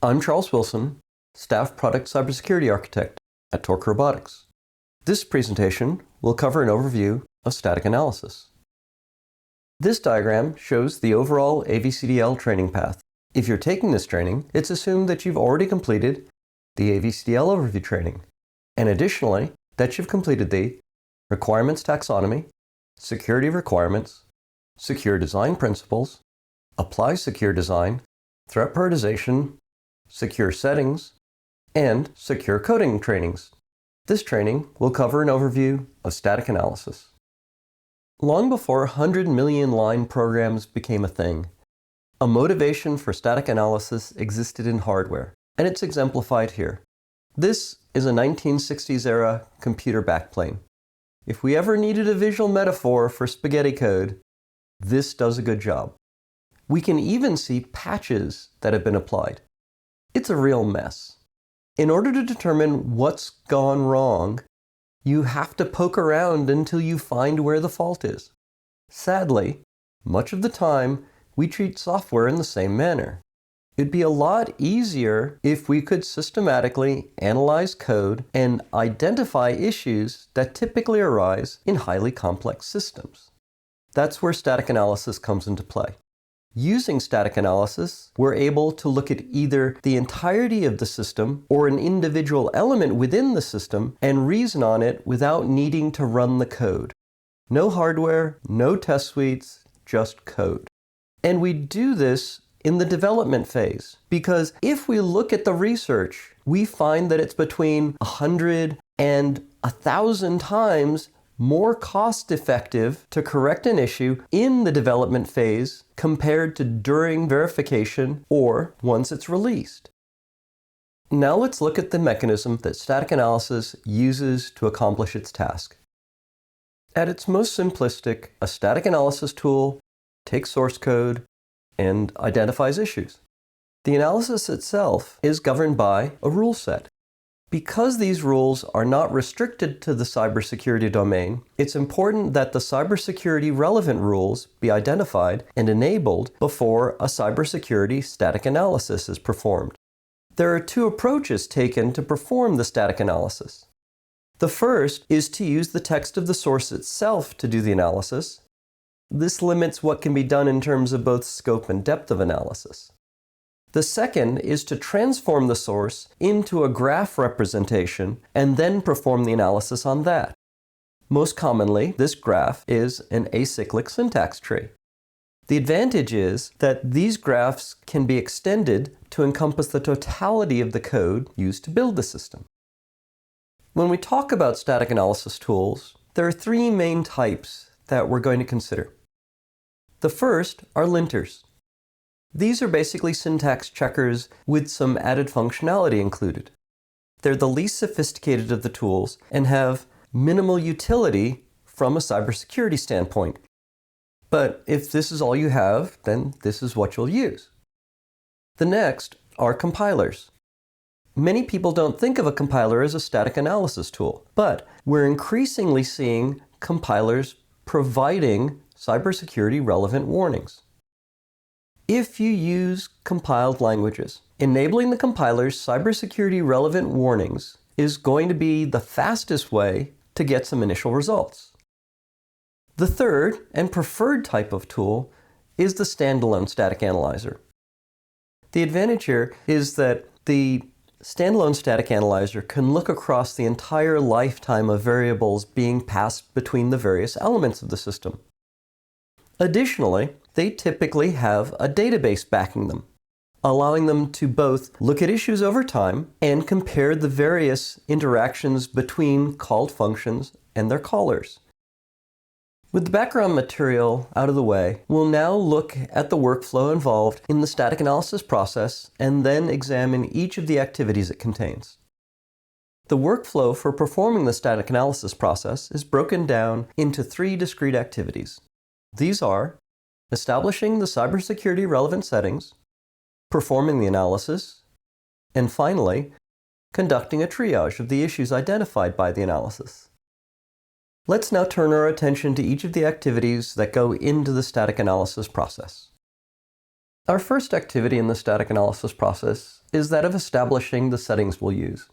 I'm Charles Wilson, Staff Product Cybersecurity Architect at Torque Robotics. This presentation will cover an overview of static analysis. This diagram shows the overall AVCDL training path. If you're taking this training, it's assumed that you've already completed the AVCDL overview training, and additionally, that you've completed the requirements taxonomy, security requirements, secure design principles, apply secure design, threat prioritization, secure settings, and secure coding trainings. This training will cover an overview of static analysis. Long before 100 million line programs became a thing, a motivation for static analysis existed in hardware, and it's exemplified here. This is a 1960s era computer backplane. If we ever needed a visual metaphor for spaghetti code, this does a good job. We can even see patches that have been applied. It's a real mess. In order to determine what's gone wrong, you have to poke around until you find where the fault is. Sadly, much of the time, we treat software in the same manner. It'd be a lot easier if we could systematically analyze code and identify issues that typically arise in highly complex systems. That's where static analysis comes into play. Using static analysis, we're able to look at either the entirety of the system or an individual element within the system and reason on it without needing to run the code. No hardware, no test suites, just code. And we do this in the development phase, because if we look at the research, we find that it's between 100 and 1,000 times more cost-effective to correct an issue in the development phase compared to during verification or once it's released. Now let's look at the mechanism that static analysis uses to accomplish its task. At its most simplistic, a static analysis tool takes source code and identifies issues. The analysis itself is governed by a rule set. Because these rules are not restricted to the cybersecurity domain, it's important that the cybersecurity relevant rules be identified and enabled before a cybersecurity static analysis is performed. There are two approaches taken to perform the static analysis. The first is to use the text of the source itself to do the analysis. This limits what can be done in terms of both scope and depth of analysis. The second is to transform the source into a graph representation and then perform the analysis on that. Most commonly, this graph is an acyclic syntax tree. The advantage is that these graphs can be extended to encompass the totality of the code used to build the system. When we talk about static analysis tools, there are three main types that we're going to consider. The first are linters. These are basically syntax checkers with some added functionality included. They're the least sophisticated of the tools and have minimal utility from a cybersecurity standpoint. But if this is all you have, then this is what you'll use. The next are compilers. Many people don't think of a compiler as a static analysis tool, but we're increasingly seeing compilers providing cybersecurity relevant warnings. If you use compiled languages, enabling the compiler's cybersecurity relevant warnings is going to be the fastest way to get some initial results. The third and preferred type of tool is the standalone static analyzer. The advantage here is that the standalone static analyzer can look across the entire lifetime of variables being passed between the various elements of the system. Additionally, they typically have a database backing them, allowing them to both look at issues over time and compare the various interactions between called functions and their callers. With the background material out of the way, we'll now look at the workflow involved in the static analysis process and then examine each of the activities it contains. The workflow for performing the static analysis process is broken down into three discrete activities. These are establishing the cybersecurity relevant settings, performing the analysis, and finally, conducting a triage of the issues identified by the analysis. Let's now turn our attention to each of the activities that go into the static analysis process. Our first activity in the static analysis process is that of establishing the settings we'll use.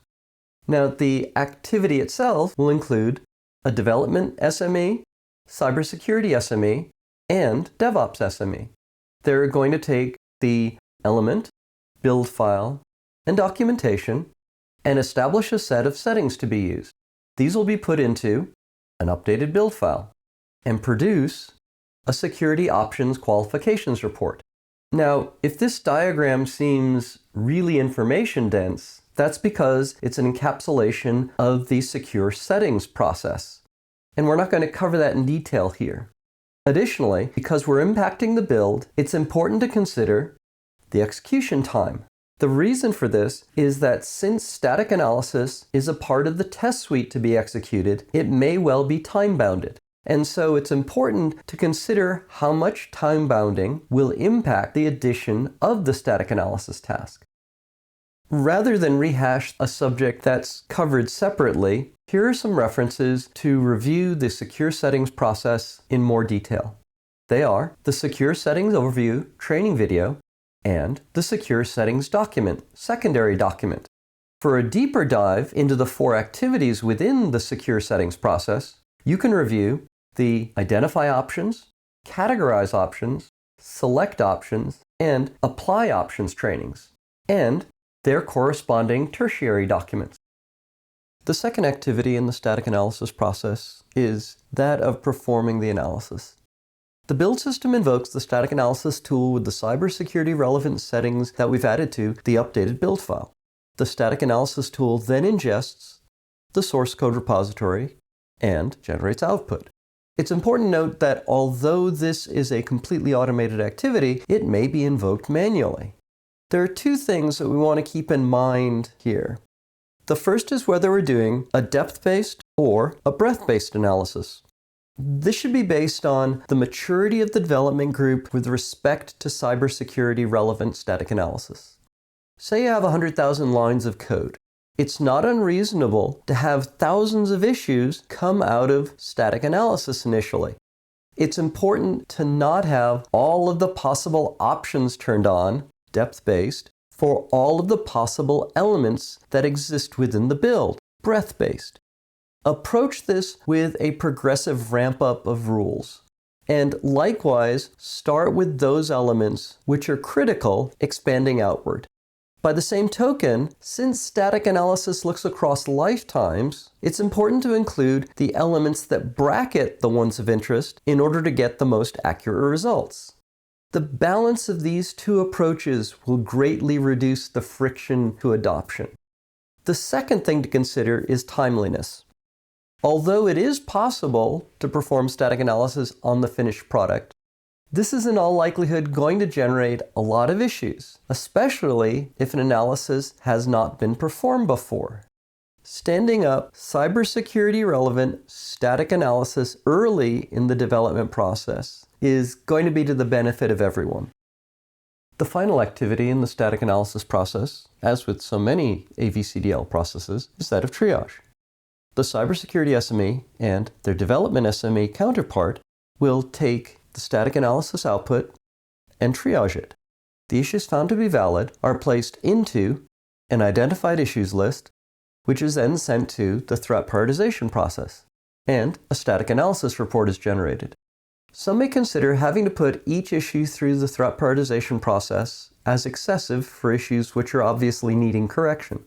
Now, the activity itself will include a development SME, cybersecurity SME, and DevOps SME. They're going to take the element, build file, and documentation, and establish a set of settings to be used. These will be put into an updated build file and produce a security options qualifications report. Now, if this diagram seems really information dense, that's because it's an encapsulation of the secure settings process. And we're not going to cover that in detail here. Additionally, because we're impacting the build, it's important to consider the execution time. The reason for this is that since static analysis is a part of the test suite to be executed, it may well be time-bounded. And so it's important to consider how much time bounding will impact the addition of the static analysis task. Rather than rehash a subject that's covered separately, here are some references to review the secure settings process in more detail. They are the Secure Settings Overview training video and the Secure Settings document, secondary document. For a deeper dive into the 4 activities within the secure settings process, you can review the Identify Options, Categorize Options, Select Options, and Apply Options trainings, and their corresponding tertiary documents. The second activity in the static analysis process is that of performing the analysis. The build system invokes the static analysis tool with the cybersecurity relevant settings that we've added to the updated build file. The static analysis tool then ingests the source code repository and generates output. It's important to note that although this is a completely automated activity, it may be invoked manually. There are 2 things that we want to keep in mind here. The first is whether we're doing a depth-based or a breadth-based analysis. This should be based on the maturity of the development group with respect to cybersecurity relevant static analysis. Say you have 100,000 lines of code. It's not unreasonable to have thousands of issues come out of static analysis initially. It's important to not have all of the possible options turned on, depth-based, for all of the possible elements that exist within the build, breadth-based. Approach this with a progressive ramp-up of rules. And likewise, start with those elements which are critical, expanding outward. By the same token, since static analysis looks across lifetimes, it's important to include the elements that bracket the ones of interest in order to get the most accurate results. The balance of these 2 approaches will greatly reduce the friction to adoption. The second thing to consider is timeliness. Although it is possible to perform static analysis on the finished product, this is in all likelihood going to generate a lot of issues, especially if an analysis has not been performed before. Standing up cybersecurity relevant static analysis early in the development process is going to be to the benefit of everyone. The final activity in the static analysis process, as with so many AVCDL processes, is that of triage. The cybersecurity SME and their development SME counterpart will take the static analysis output and triage it. The issues found to be valid are placed into an identified issues list, which is then sent to the threat prioritization process, and a static analysis report is generated. Some may consider having to put each issue through the threat prioritization process as excessive for issues which are obviously needing correction.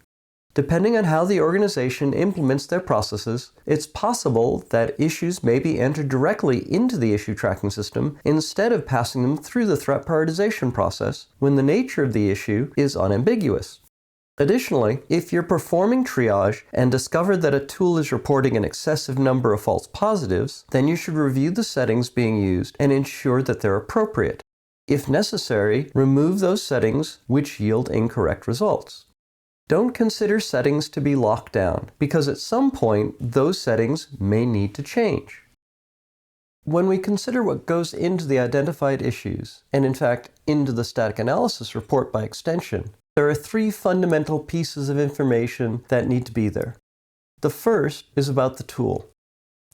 Depending on how the organization implements their processes, it's possible that issues may be entered directly into the issue tracking system instead of passing them through the threat prioritization process when the nature of the issue is unambiguous. Additionally, if you're performing triage and discover that a tool is reporting an excessive number of false positives, then you should review the settings being used and ensure that they're appropriate. If necessary, remove those settings which yield incorrect results. Don't consider settings to be locked down, because at some point, those settings may need to change. When we consider what goes into the identified issues, and in fact, into the static analysis report by extension, there are 3 fundamental pieces of information that need to be there. The first is about the tool.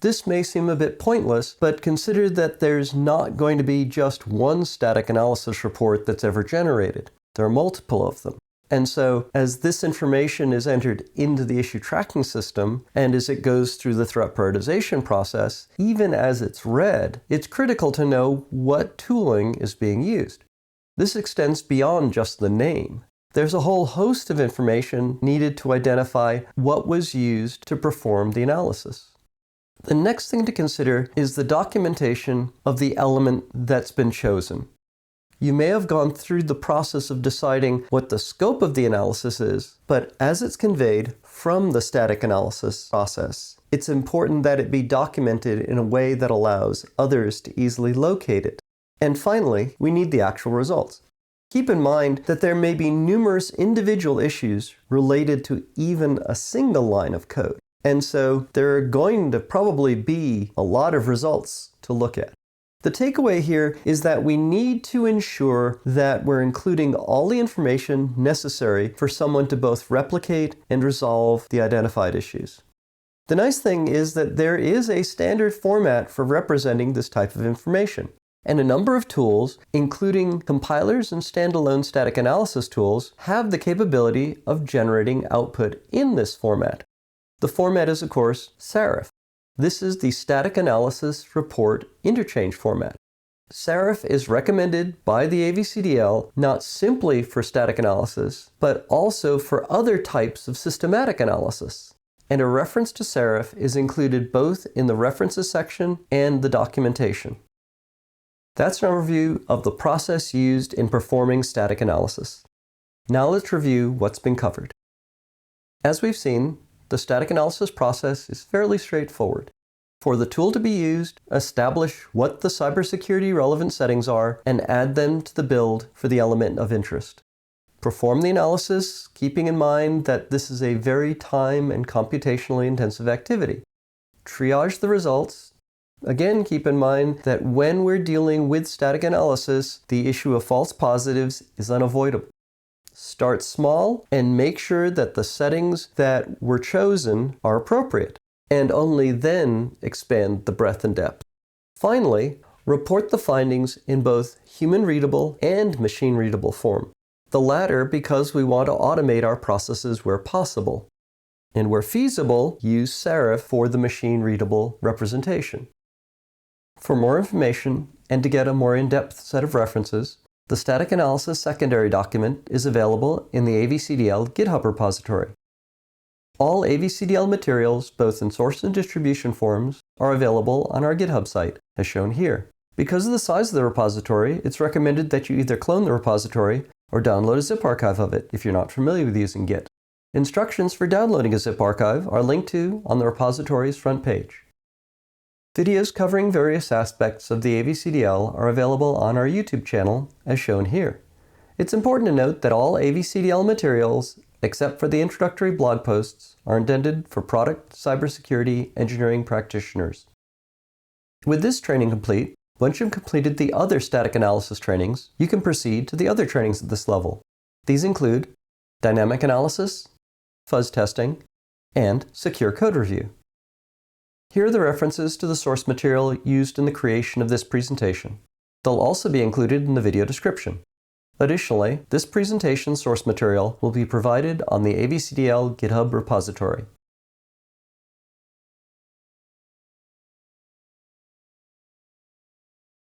This may seem a bit pointless, but consider that there's not going to be just one static analysis report that's ever generated. There are multiple of them. And so, as this information is entered into the issue tracking system, and as it goes through the threat prioritization process, even as it's read, it's critical to know what tooling is being used. This extends beyond just the name. There's a whole host of information needed to identify what was used to perform the analysis. The next thing to consider is the documentation of the element that's been chosen. You may have gone through the process of deciding what the scope of the analysis is, but as it's conveyed from the static analysis process, it's important that it be documented in a way that allows others to easily locate it. And finally, we need the actual results. Keep in mind that there may be numerous individual issues related to even a single line of code. And so there are going to probably be a lot of results to look at. The takeaway here is that we need to ensure that we're including all the information necessary for someone to both replicate and resolve the identified issues. The nice thing is that there is a standard format for representing this type of information. And a number of tools, including compilers and standalone static analysis tools, have the capability of generating output in this format. The format is, of course, SARIF. This is the Static Analysis Report Interchange format. SARIF is recommended by the AVCDL not simply for static analysis, but also for other types of systematic analysis. And a reference to SARIF is included both in the references section and the documentation. That's an overview of the process used in performing static analysis. Now let's review what's been covered. As we've seen, the static analysis process is fairly straightforward. For the tool to be used, establish what the cybersecurity relevant settings are and add them to the build for the element of interest. Perform the analysis, keeping in mind that this is a very time and computationally intensive activity. Triage the results. Again, keep in mind that when we're dealing with static analysis, the issue of false positives is unavoidable. Start small and make sure that the settings that were chosen are appropriate, and only then expand the breadth and depth. Finally, report the findings in both human-readable and machine-readable form. The latter because we want to automate our processes where possible. And where feasible, use SARIF for the machine-readable representation. For more information, and to get a more in-depth set of references, the Static Analysis Secondary document is available in the AVCDL GitHub repository. All AVCDL materials, both in source and distribution forms, are available on our GitHub site, as shown here. Because of the size of the repository, it's recommended that you either clone the repository or download a zip archive of it if you're not familiar with using Git. Instructions for downloading a zip archive are linked to on the repository's front page. Videos covering various aspects of the AVCDL are available on our YouTube channel, as shown here. It's important to note that all AVCDL materials, except for the introductory blog posts, are intended for product cybersecurity engineering practitioners. With this training complete, once you've completed the other static analysis trainings, you can proceed to the other trainings at this level. These include dynamic analysis, fuzz testing, and secure code review. Here are the references to the source material used in the creation of this presentation. They'll also be included in the video description. Additionally, this presentation source material will be provided on the AVCDL GitHub repository.